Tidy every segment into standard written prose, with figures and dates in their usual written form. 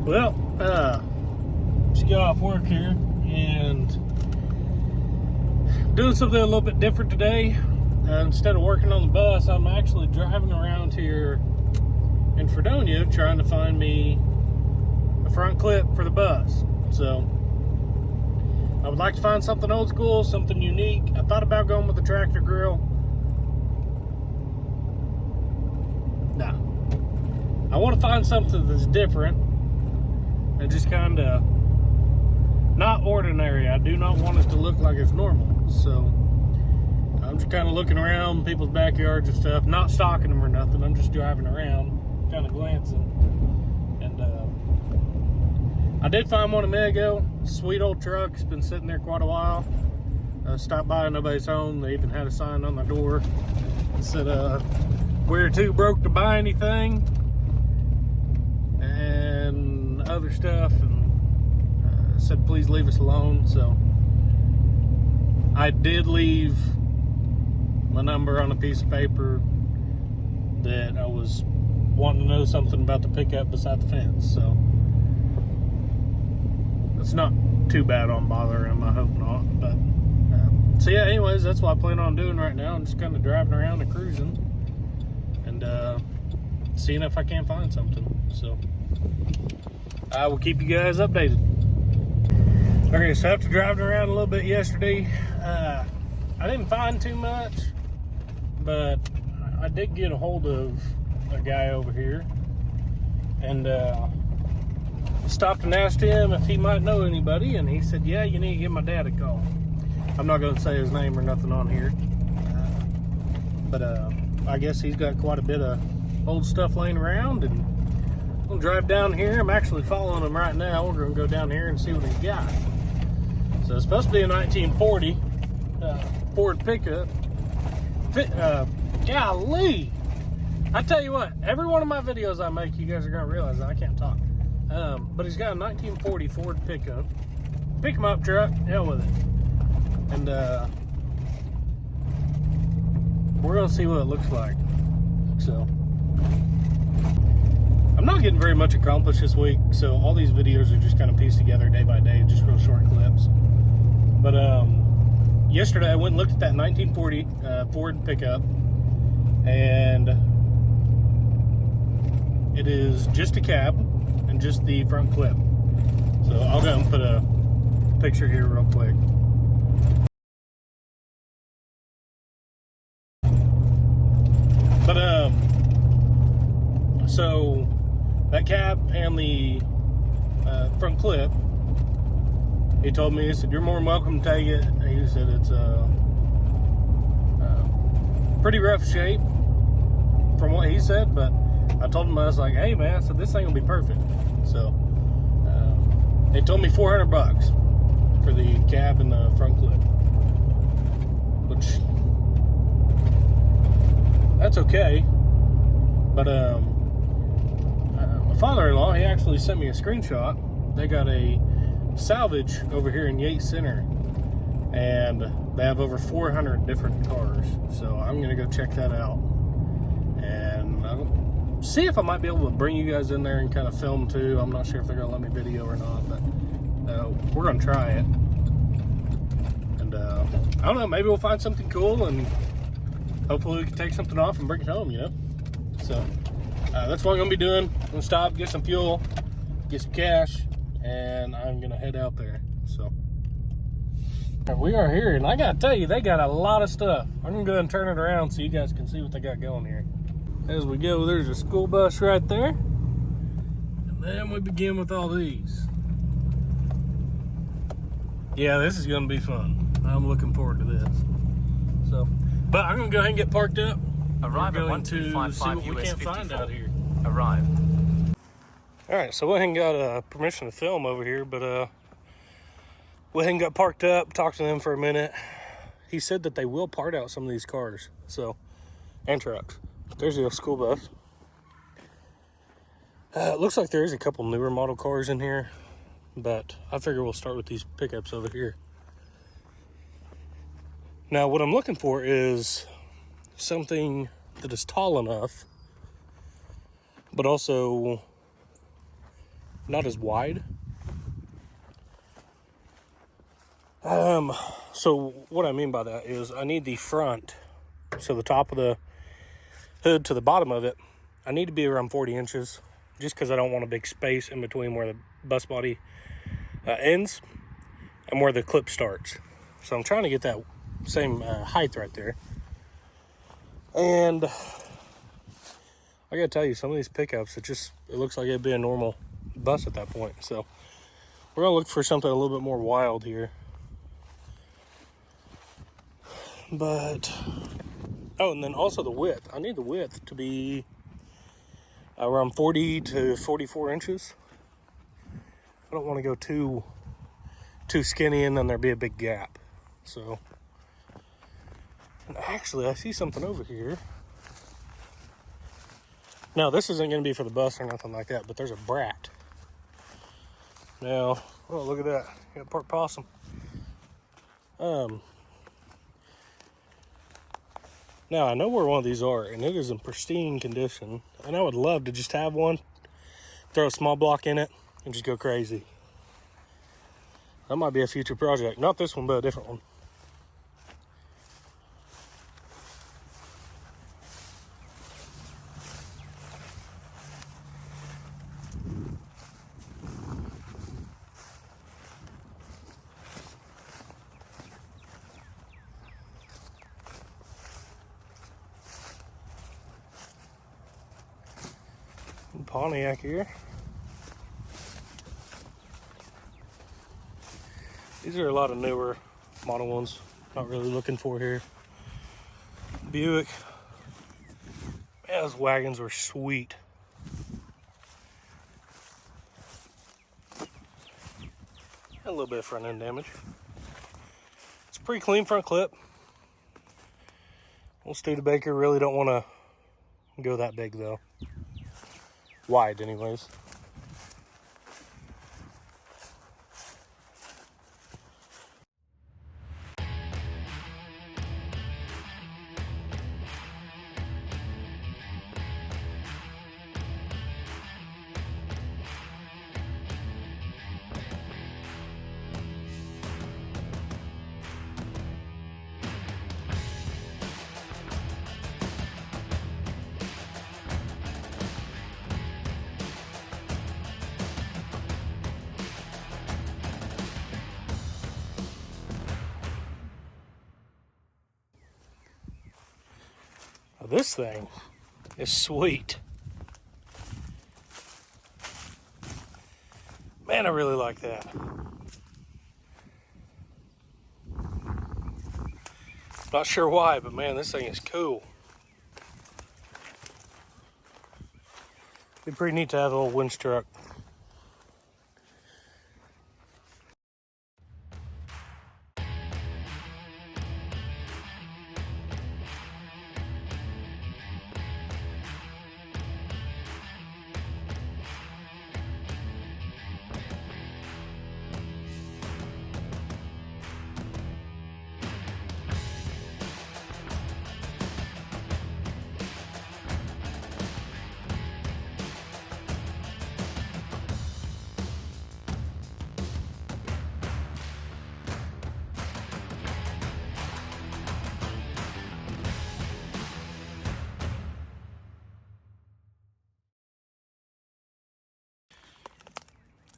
Well, just got off work here and doing something a little bit different today. Instead of working on the bus, I'm actually driving around here in Fredonia trying to find me a front clip for the bus. So I would like to find something old school, something unique. I thought about going with the tractor grill. No, I want to find something that's different and just kind of not ordinary. I do not want it to look like it's normal. So I'm just kind of looking around people's backyards and stuff, not stalking them or nothing. I'm just driving around, kind of glancing. And I did find one a minute ago. Sweet old truck. It's been sitting there quite a while. Stopped by, nobody's home. They even had a sign on the door that said, "We're too broke to buy anything," and other stuff, and said please leave us alone. So I did leave my number on a piece of paper that I was wanting to know something about the pickup beside the fence. So it's not too bad on bothering him, I hope not. But so yeah, anyways, that's what I plan on doing right now. I'm just kind of driving around and cruising and seeing if I can find something. So I will keep you guys updated. Okay, so after driving around a little bit yesterday, I didn't find too much, but I did get a hold of a guy over here and stopped and asked him if he might know anybody, and he said, yeah, you need to give my dad a call. I'm not going to say his name or nothing on here, but I guess he's got quite a bit of old stuff laying around, and we'll drive down here. I'm actually following him right now. We're going to go down here and see what he's got. So it's supposed to be a 1940 Ford pickup. Golly! I tell you what, every one of my videos I make, you guys are going to realize that I can't talk. But he's got a 1940 Ford pickup. Pick him up truck, hell with it. And we're going to see what it looks like. So I'm not getting very much accomplished this week, so all these videos are just kind of pieced together day by day, just real short clips. But yesterday I went and looked at that 1940 Ford pickup, and it is just a cab and just the front clip. So I'll go and put a picture here real quick. But so that cab and the front clip, he told me, he said, you're more than welcome to take it. He said it's pretty rough shape from what he said, but I told him, I was like, hey man, I said, this thing will be perfect. So they told me $400 for the cab and the front clip, which that's okay. But my father-in-law, he actually sent me a screenshot. They got a salvage over here in Yates Center, and they have over 400 different cars. So I'm gonna go check that out, and I'll see if I might be able to bring you guys in there and kind of film too. I'm not sure if they're gonna let me video or not, but we're gonna try it. And I don't know, maybe we'll find something cool, and hopefully we can take something off and bring it home, you know? So that's what I'm gonna be doing. I'm gonna stop, get some fuel, get some cash, and I'm gonna head out there. So we are here, and I gotta tell you, they got a lot of stuff. I'm gonna go ahead and turn it around so you guys can see what they got going here. As we go, there's a school bus right there, and then we begin with all these. Yeah, this is gonna be fun. I'm looking forward to this. So, but I'm gonna go ahead and get parked up. Arrive We're at going to see what we US can't find 54. out here. Arrive. All right, so we went and got permission to film over here, but went ahead and got parked up, talked to them for a minute. He said that they will part out some of these cars, so, and trucks. There's the school bus. It looks like there is a couple newer model cars in here, but I figure we'll start with these pickups over here. Now, what I'm looking for is something that is tall enough, but also not as wide. So what I mean by that is I need the front, so the top of the hood to the bottom of it, I need to be around 40 inches, just because I don't want a big space in between where the bus body ends and where the clip starts. So I'm trying to get that same height right there. And I gotta tell you, some of these pickups, it looks like it'd be a normal bus at that point. So we're gonna look for something a little bit more wild here. But, oh, and then also the width. I need the width to be around 40 to 44 inches. I don't want to go too skinny and then there'd be a big gap. So, and actually I see something over here. Now this isn't going to be for the bus or nothing like that, but there's a brat. Now, oh, look at that. Got part possum. Now I know where one of these are, and it is in pristine condition. And I would love to just have one, throw a small block in it, and just go crazy. That might be a future project. Not this one, but a different one. Pontiac here. These are a lot of newer model ones. Not really looking for here. Buick. Man, those wagons were sweet. A little bit of front end damage. It's a pretty clean front clip. Old Studebaker really don't want to go that big though. Wide anyways. This thing is sweet. Man, I really like that. Not sure why, but man, this thing is cool. It'd be pretty neat to have a little winch truck.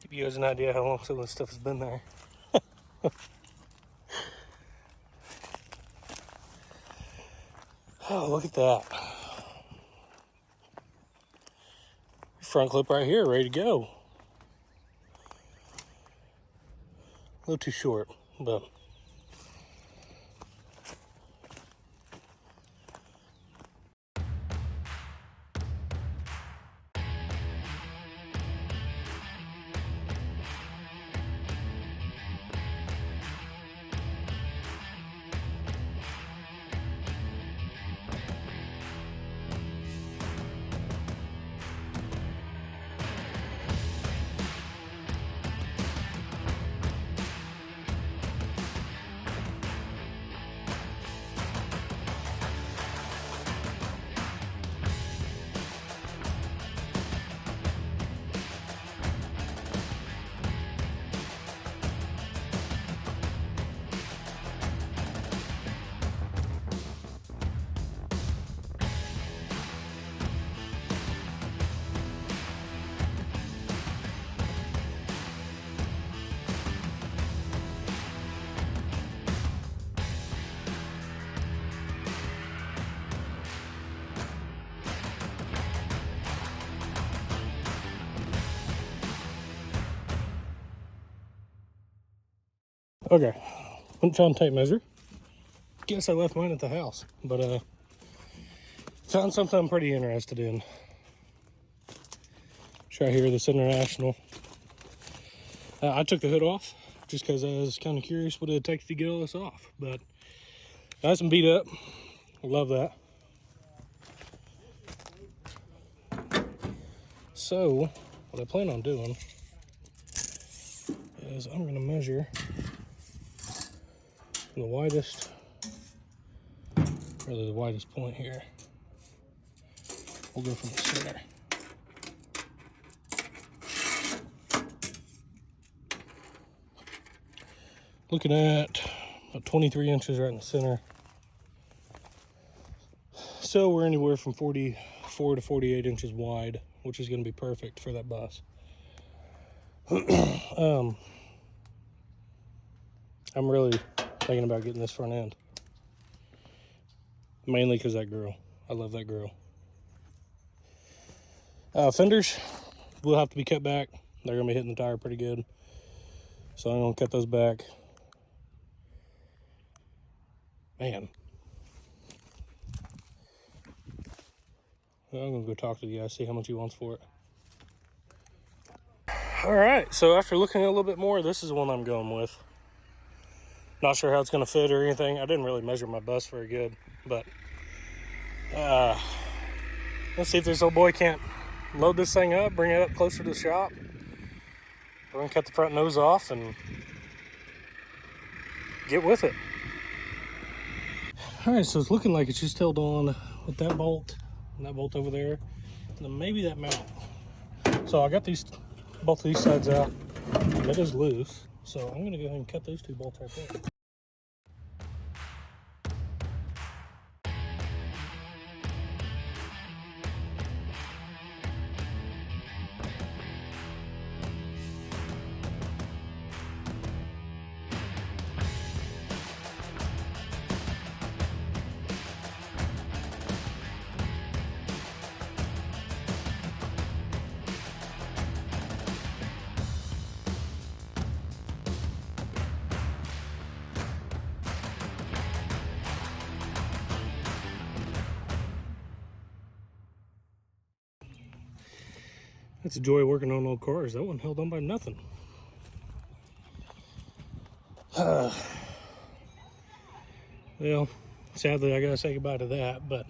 Give you guys an idea how long some of this stuff has been there. Oh, look at that. Front clip right here, ready to go. A little too short, but Okay, I'm trying to tape measure. Guess I left mine at the house, but found something I'm pretty interested in. It's right here, this International. I took the hood off just because I was kind of curious what it takes to get all this off, but nice and beat up. I love that. So what I plan on doing is I'm going to measure from the widest, really the widest point here. We'll go from the center. Looking at about 23 inches right in the center. So we're anywhere from 44 to 48 inches wide, which is going to be perfect for that bus. I'm really thinking about getting this front end. Mainly because that grill. I love that grill. Fenders will have to be cut back. They're going to be hitting the tire pretty good. So I'm going to cut those back. Man. Well, I'm going to go talk to the guy, see how much he wants for it. All right, so after looking at it a little bit more, this is the one I'm going with. Not sure how it's going to fit or anything. I didn't really measure my bus very good, but let's see if this old boy can't load this thing up, bring it up closer to the shop. We're going to cut the front nose off and get with it. All right, so it's looking like it's just held on with that bolt and that bolt over there, and then maybe that mount. So I got both of these sides out, and it is loose. So I'm gonna go ahead and cut those two bolts right there. That's a joy working on old cars. That one held on by nothing. Well, sadly I gotta say goodbye to that, but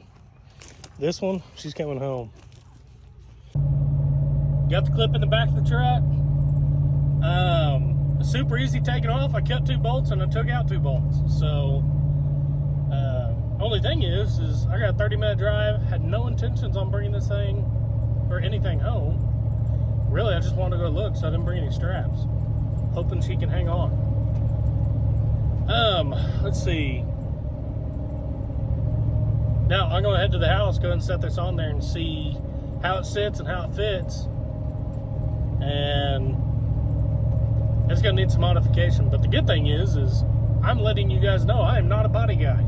this one, she's coming home. Got the clip in the back of the truck. Super easy taking off. I cut 2 bolts and I took out 2 bolts. So only thing is I got a 30-minute drive, had no intentions on bringing this thing or anything home. Really, I just wanted to go look, so I didn't bring any straps. Hoping she can hang on. Let's see. Now, I'm gonna head to the house, go ahead and set this on there and see how it sits and how it fits. And it's gonna need some modification. But the good thing is I'm letting you guys know I am not a body guy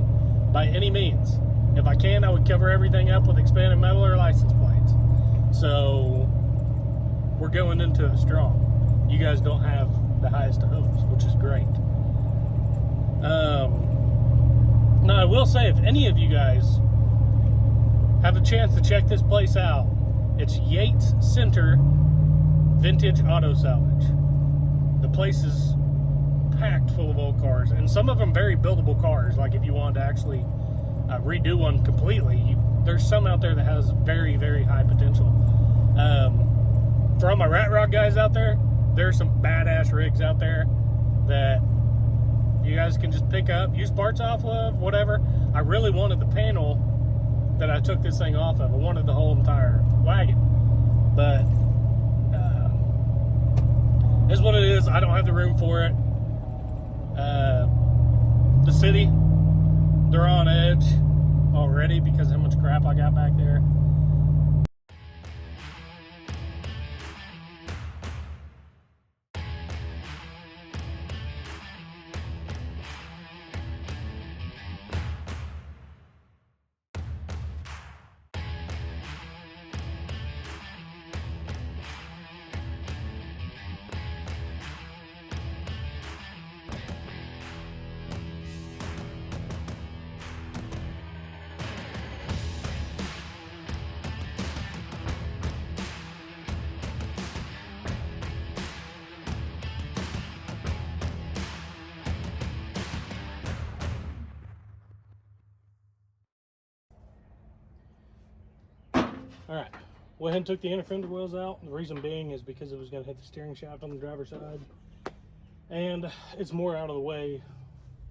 by any means. If I can, I would cover everything up with expanded metal or license plates. So we're going into it strong. You guys don't have the highest of hopes, which is great. Now I will say, if any of you guys have a chance to check this place out, it's Yates Center Vintage Auto Salvage. The place is packed full of old cars, and some of them very buildable cars. Like if you wanted to actually redo one completely, there's some out there that has very, very high potential. For all my rat rod guys out there, there's some badass rigs out there that you guys can just pick up, use parts off of, whatever. I really wanted the panel that I took this thing off of. I wanted the whole entire wagon, but it's what it is. I don't have the room for it. The city, they're on edge already because of how much crap I got back there. All right, went ahead and took the inner fender wells out. The reason being is because it was going to hit the steering shaft on the driver's side, and it's more out of the way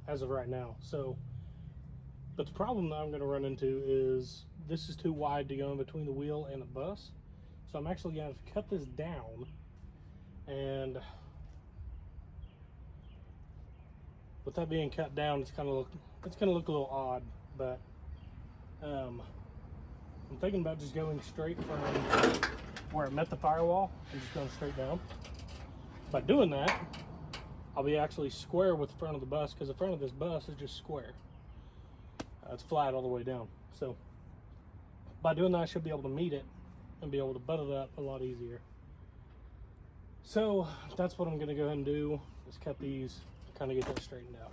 as of right now. So, but the problem that I'm going to run into is this is too wide to go in between the wheel and the bus. So I'm actually going to have to cut this down, and with that being cut down, it's going to look a little odd. But I'm thinking about just going straight from where it met the firewall and just going straight down. By doing that, I'll be actually square with the front of the bus, because the front of this bus is just square. It's flat all the way down. So by doing that, I should be able to meet it and be able to butt it up a lot easier. So that's what I'm going to go ahead and do, is cut these, kind of get that straightened out.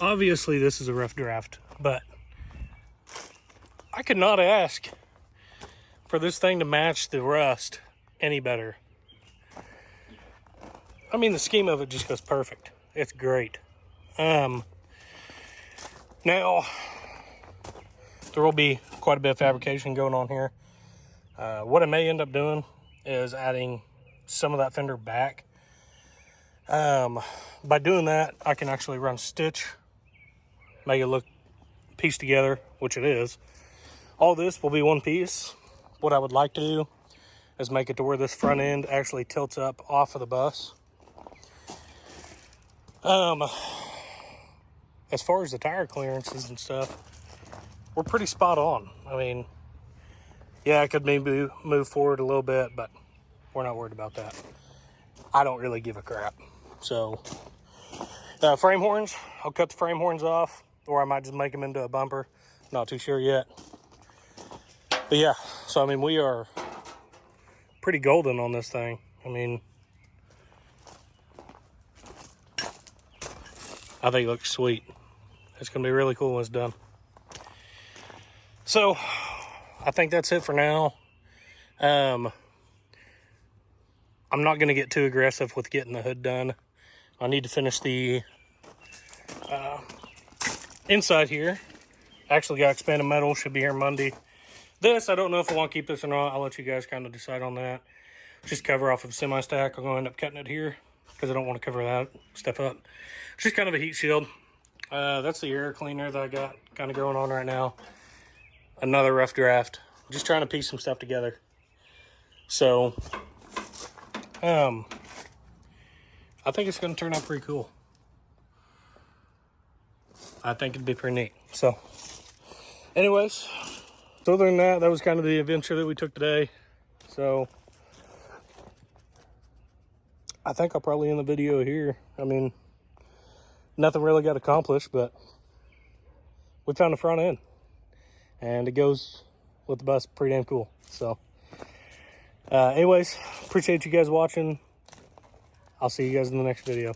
Obviously this is a rough draft, but I could not ask for this thing to match the rust any better. I mean, the scheme of it just goes perfect. It's great. Now, there will be quite a bit of fabrication going on here. What I may end up doing is adding some of that fender back. By doing that, I can actually run stitch, make it look pieced together, which it is. All this will be one piece. What I would like to do is make it to where this front end actually tilts up off of the bus. As far as the tire clearances and stuff, we're pretty spot on. I mean, yeah, I could maybe move forward a little bit, but we're not worried about that. I don't really give a crap. So, frame horns, I'll cut the frame horns off, or I might just make them into a bumper. Not too sure yet. But yeah, so I mean, we are pretty golden on this thing. I mean, I think it looks sweet. It's going to be really cool when it's done. So, I think that's it for now. I'm not going to get too aggressive with getting the hood done. I need to finish the inside here. Actually got expanded metal, should be here Monday. This, I don't know if I want to keep this or not. I'll let you guys kind of decide on that. Just cover off of semi-stack. I'm going to end up cutting it here because I don't want to cover that stuff up. It's just kind of a heat shield. That's the air cleaner that I got kind of going on right now. Another rough draft. Just trying to piece some stuff together. So, I think it's going to turn out pretty cool. I think it'd be pretty neat. So, anyways, so other than that, that was kind of the adventure that we took today. So, I think I'll probably end the video here. I mean, nothing really got accomplished, but we found the front end. And it goes with the bus pretty damn cool. So, anyways, appreciate you guys watching. I'll see you guys in the next video.